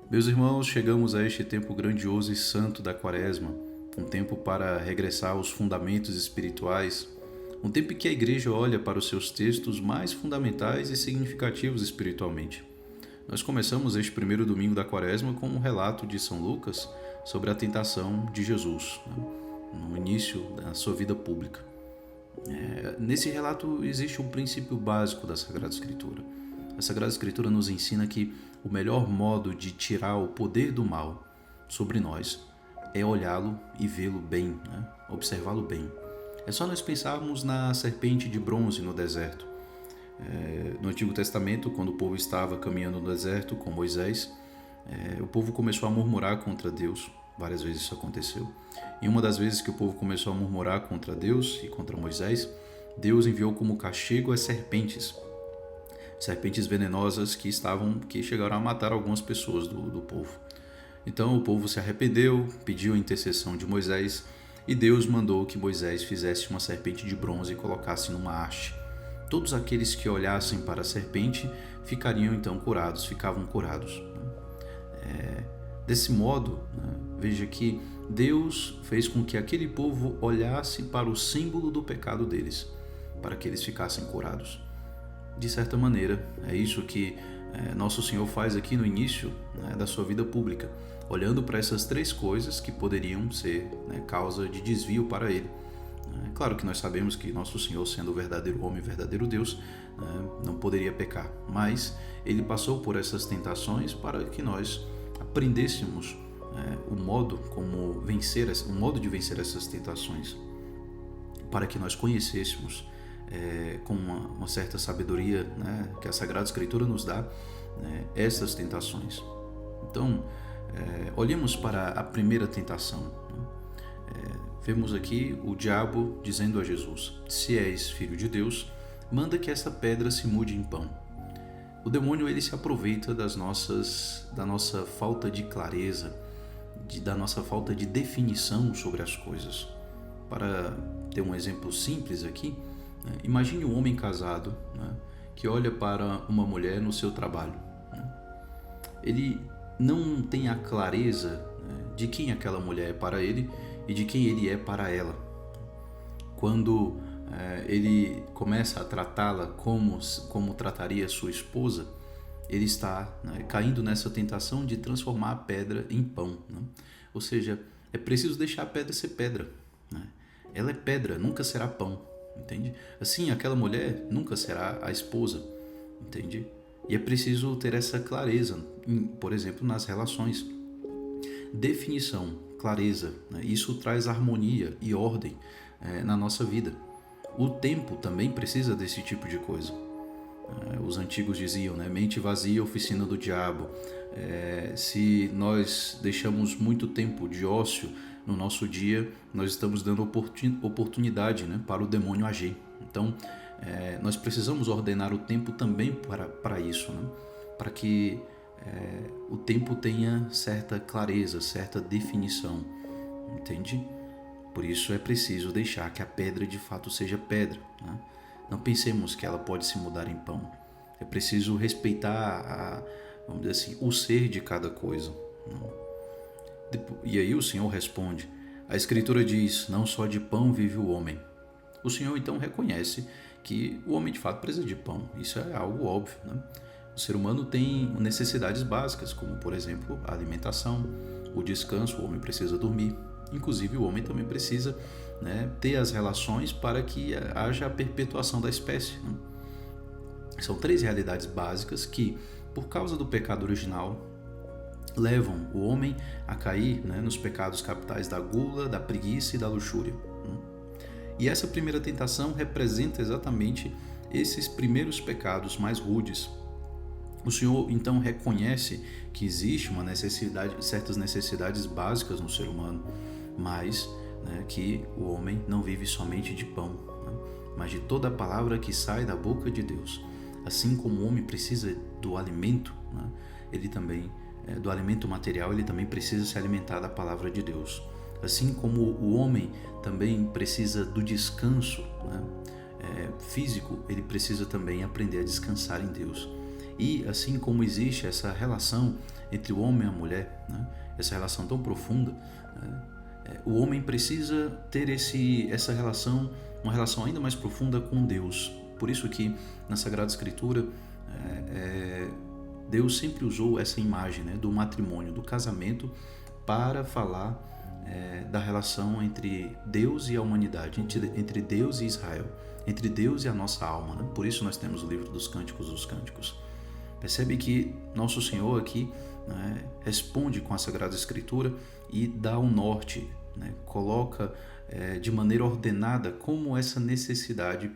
Meus irmãos, chegamos a este tempo grandioso e santo da Quaresma, um tempo para regressar aos fundamentos espirituais, um tempo em que a Igreja olha para os seus textos mais fundamentais e significativos espiritualmente. Nós começamos este primeiro domingo da Quaresma com um relato de São Lucas sobre a tentação de Jesus, no início da sua vida pública. Nesse relato existe um princípio básico da Sagrada Escritura. A Sagrada Escritura nos ensina que o melhor modo de tirar o poder do mal sobre nós é olhá-lo e vê-lo bem, observá-lo bem. É só nós pensarmos na serpente de bronze no deserto. No Antigo Testamento, quando o povo estava caminhando no deserto com Moisés, o povo começou a murmurar contra Deus. Várias vezes isso aconteceu. E uma das vezes que o povo começou a murmurar contra Deus e contra Moisés, Deus enviou como castigo as serpentes venenosas que chegaram a matar algumas pessoas do povo. Então o povo se arrependeu, pediu a intercessão de Moisés e Deus mandou que Moisés fizesse uma serpente de bronze e colocasse numa haste. Todos aqueles que olhassem para a serpente ficariam então curados, ficavam curados. Desse modo, veja que Deus fez com que aquele povo olhasse para o símbolo do pecado deles, para que eles ficassem curados. De certa maneira, é isso que Nosso Senhor faz aqui no início da sua vida pública, olhando para essas três coisas que poderiam ser causa de desvio para Ele. É claro que nós sabemos que Nosso Senhor, sendo o verdadeiro homem e verdadeiro Deus, não poderia pecar, mas Ele passou por essas tentações para que nós aprendêssemos o modo de vencer essas tentações, para que nós conhecêssemos com uma certa sabedoria que a Sagrada Escritura nos dá, essas tentações. Então, olhemos para a primeira tentação. Vemos aqui o diabo dizendo a Jesus: se és filho de Deus, manda que essa pedra se mude em pão. O demônio ele se aproveita da nossa falta de clareza, da nossa falta de definição sobre as coisas. Para ter um exemplo simples aqui, imagine um homem casado que olha para uma mulher no seu trabalho. Ele não tem a clareza de quem aquela mulher é para ele e de quem ele é para ela. Quando ele começa a tratá-la como trataria sua esposa, ele está caindo nessa tentação de transformar a pedra em pão. Ou seja, é preciso deixar a pedra ser pedra. Ela é pedra, nunca será pão. Entende? Assim, aquela mulher nunca será a esposa, entende? E é preciso ter essa clareza, por exemplo, nas relações. Definição, clareza, isso traz harmonia e ordem na nossa vida. O tempo também precisa desse tipo de coisa. Os antigos diziam, mente vazia, oficina do diabo. Se nós deixamos muito tempo de ócio no nosso dia, nós estamos dando oportunidade para o demônio agir. Então, nós precisamos ordenar o tempo também para isso, para que o tempo tenha certa clareza, certa definição, entende? Por isso é preciso deixar que a pedra de fato seja pedra. Não pensemos que ela pode se mudar em pão. É preciso respeitar, vamos dizer assim, o ser de cada coisa. E aí o Senhor responde: a Escritura diz, não só de pão vive o homem. O Senhor então reconhece que o homem de fato precisa de pão. Isso é algo óbvio. O ser humano tem necessidades básicas, como por exemplo a alimentação, o descanso. O homem precisa dormir. Inclusive o homem também precisa ter as relações para que haja a perpetuação da espécie. São três realidades básicas que, por causa do pecado original, levam o homem a cair nos pecados capitais da gula, da preguiça e da luxúria. E essa primeira tentação representa exatamente esses primeiros pecados mais rudes. O Senhor então reconhece que existe uma certas necessidades básicas no ser humano, mas que o homem não vive somente de pão, mas de toda a palavra que sai da boca de Deus. Assim como o homem precisa do alimento, ele também do alimento material, ele também precisa se alimentar da palavra de Deus. Assim como o homem também precisa do descanso físico, ele precisa também aprender a descansar em Deus. E assim como existe essa relação entre o homem e a mulher, né? Essa relação tão profunda, o homem precisa ter essa relação, uma relação ainda mais profunda com Deus. Por isso que na Sagrada Escritura Deus sempre usou essa imagem, né, do matrimônio, do casamento, para falar da relação entre Deus e a humanidade, entre Deus e Israel, entre Deus e a nossa alma, né? Por isso nós temos o livro dos Cânticos dos Cânticos. Percebe que nosso Senhor aqui, né, responde com a Sagrada Escritura e dá um norte, né, coloca de maneira ordenada como essa necessidade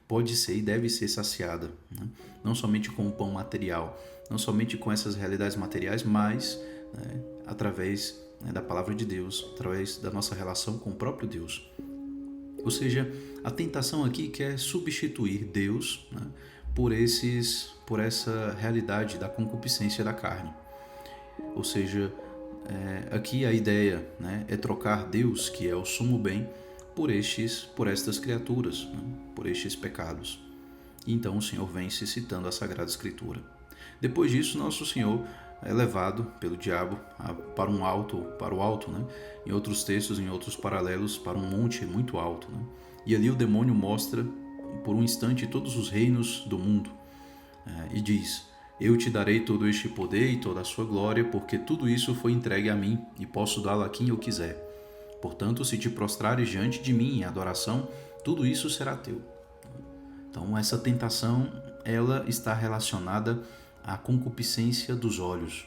pode ser e deve ser saciada, né? Não somente com o pão material, não somente com essas realidades materiais, mas através da palavra de Deus, através da nossa relação com o próprio Deus. Ou seja, a tentação aqui quer substituir Deus, né, por essa realidade da concupiscência da carne. Ou seja, aqui a ideia, né, é trocar Deus, que é o sumo bem, por estas criaturas, né, por estes pecados. E então o Senhor vem se citando a Sagrada Escritura. Depois disso, nosso Senhor é levado pelo diabo para o alto, né? Em outros textos, em outros paralelos, para um monte muito alto, né? E ali o demônio mostra por um instante todos os reinos do mundo e diz: eu te darei todo este poder e toda a sua glória, porque tudo isso foi entregue a mim e posso dá-lo a quem eu quiser. Portanto, se te prostrares diante de mim em adoração, tudo isso será teu. Então, essa tentação, ela está relacionada à concupiscência dos olhos,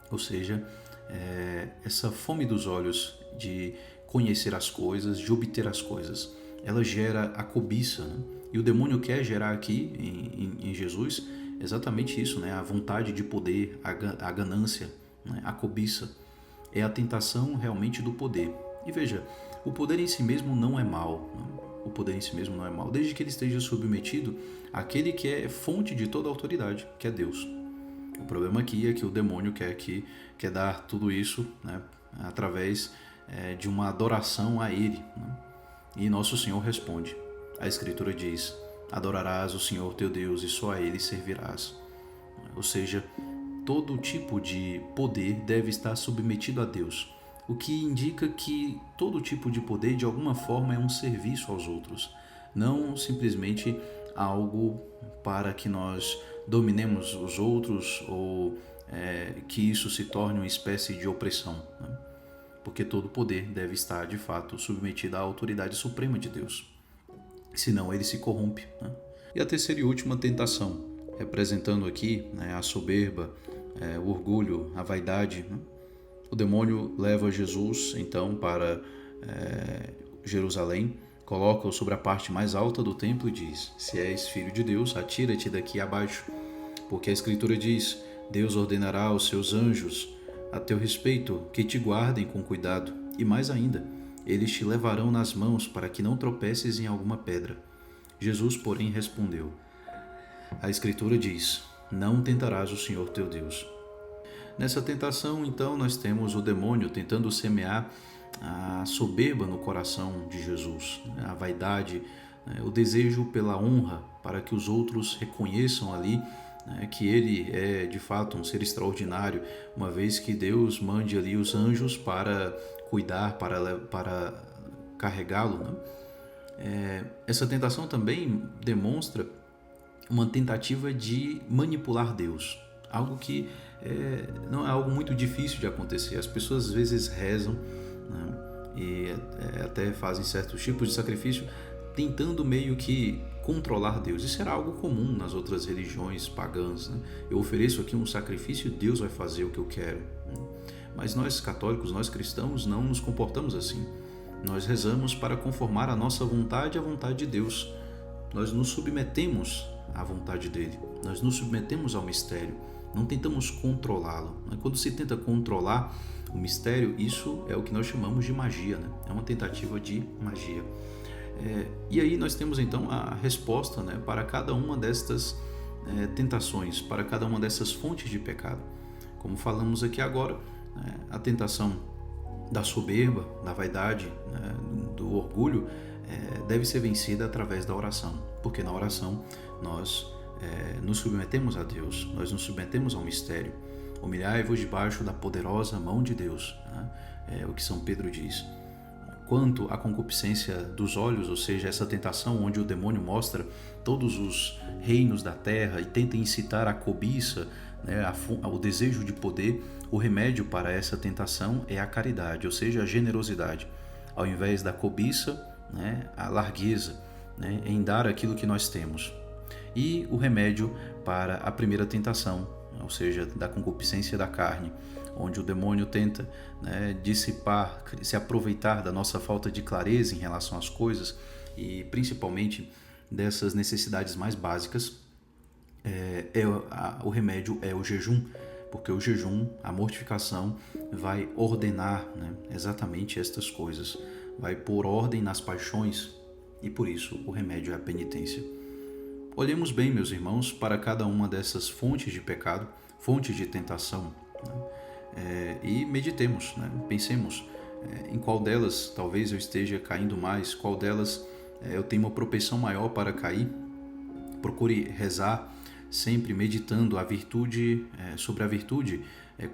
ou seja, essa fome dos olhos de conhecer as coisas, de obter as coisas, ela gera a cobiça, né? E o demônio quer gerar aqui em Jesus exatamente isso, né? A vontade de poder, a ganância, né? A cobiça é a tentação realmente do poder. E veja, o poder em si mesmo não é mal, né? O poder em si mesmo não é mal, desde que ele esteja submetido àquele que é fonte de toda a autoridade, que é Deus. O problema aqui é que o demônio quer dar tudo isso, né, através de uma adoração a ele, né? E nosso Senhor responde. A Escritura diz: adorarás o Senhor teu Deus e só a ele servirás. Ou seja, todo tipo de poder deve estar submetido a Deus, o que indica que todo tipo de poder de alguma forma é um serviço aos outros, não simplesmente algo para que nós dominemos os outros ou que isso se torne uma espécie de opressão, né? Porque todo poder deve estar de fato submetido à autoridade suprema de Deus, senão ele se corrompe, né? E a terceira e última tentação, representando aqui, né, a soberba, o orgulho, a vaidade, né? O demônio leva Jesus então para Jerusalém, coloca-o sobre a parte mais alta do templo e diz: se és filho de Deus, atira-te daqui abaixo, porque a Escritura diz: Deus ordenará aos seus anjos a teu respeito que te guardem com cuidado, e mais ainda, eles te levarão nas mãos para que não tropeces em alguma pedra. Jesus, porém, respondeu: a Escritura diz: não tentarás o Senhor teu Deus. Nessa tentação, então, nós temos o demônio tentando semear a soberba no coração de Jesus, a vaidade, o desejo pela honra, para que os outros reconheçam ali que ele é de fato um ser extraordinário, uma vez que Deus mande ali os anjos para cuidar, para carregá-lo, né? Essa tentação também demonstra uma tentativa de manipular Deus, algo que não é algo muito difícil de acontecer. As pessoas às vezes rezam, né, e até fazem certos tipos de sacrifício tentando meio que controlar Deus. Isso era algo comum nas outras religiões pagãs, né? Eu ofereço aqui um sacrifício e Deus vai fazer o que eu quero, né? Mas nós católicos, nós cristãos, não nos comportamos assim. Nós rezamos para conformar a nossa vontade à vontade de Deus. Nós nos submetemos à vontade dele, nós nos submetemos ao mistério, não tentamos controlá-lo. Quando se tenta controlar o mistério, isso é o que nós chamamos de magia, né? É uma tentativa de magia. E aí nós temos então a resposta, né, para cada uma destas tentações, para cada uma dessas fontes de pecado. Como falamos aqui agora, a tentação da soberba, da vaidade, né, do orgulho, deve ser vencida através da oração, porque na oração nós nos submetemos a Deus, nós nos submetemos ao mistério. Humilhai-vos debaixo da poderosa mão de Deus, né? É o que São Pedro diz. Quanto à concupiscência dos olhos, ou seja, essa tentação onde o demônio mostra todos os reinos da terra e tenta incitar a cobiça, né, o desejo de poder, o remédio para essa tentação é a caridade, ou seja, a generosidade. Ao invés da cobiça, né, a largueza, né, em dar aquilo que nós temos. E o remédio para a primeira tentação, ou seja, da concupiscência da carne, onde o demônio tenta, né, dissipar, se aproveitar da nossa falta de clareza em relação às coisas e principalmente dessas necessidades mais básicas. O remédio é o jejum, porque o jejum, a mortificação, vai ordenar, né, exatamente estas coisas, vai pôr ordem nas paixões e por isso o remédio é a penitência. Olhemos bem, meus irmãos, para cada uma dessas fontes de pecado, fontes de tentação, né, e meditemos, né, pensemos em qual delas talvez eu esteja caindo mais, qual delas eu tenho uma propensão maior para cair. Procure rezar sempre meditando a virtude, sobre a virtude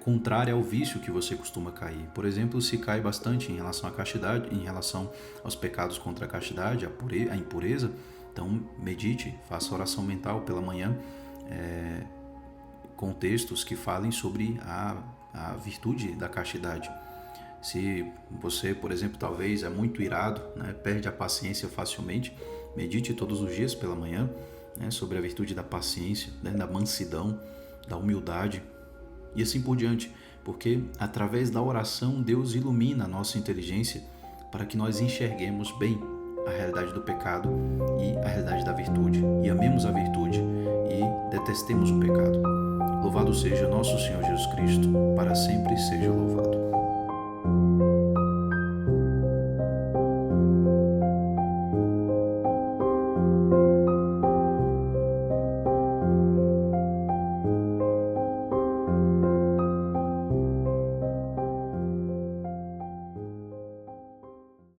contrária ao vício que você costuma cair. Por exemplo, se cai bastante em relação à castidade, em relação aos pecados contra a castidade, a impureza, então medite, faça oração mental pela manhã, com textos que falem sobre a virtude da castidade. Se você, por exemplo, talvez é muito irado, né, perde a paciência facilmente, medite todos os dias pela manhã, né, sobre a virtude da paciência, né, da mansidão, da humildade e assim por diante, porque através da oração Deus ilumina a nossa inteligência para que nós enxerguemos bem a realidade do pecado e a realidade da virtude, e amemos a virtude e detestemos o pecado. Louvado seja nosso Senhor Jesus Cristo, para sempre seja louvado.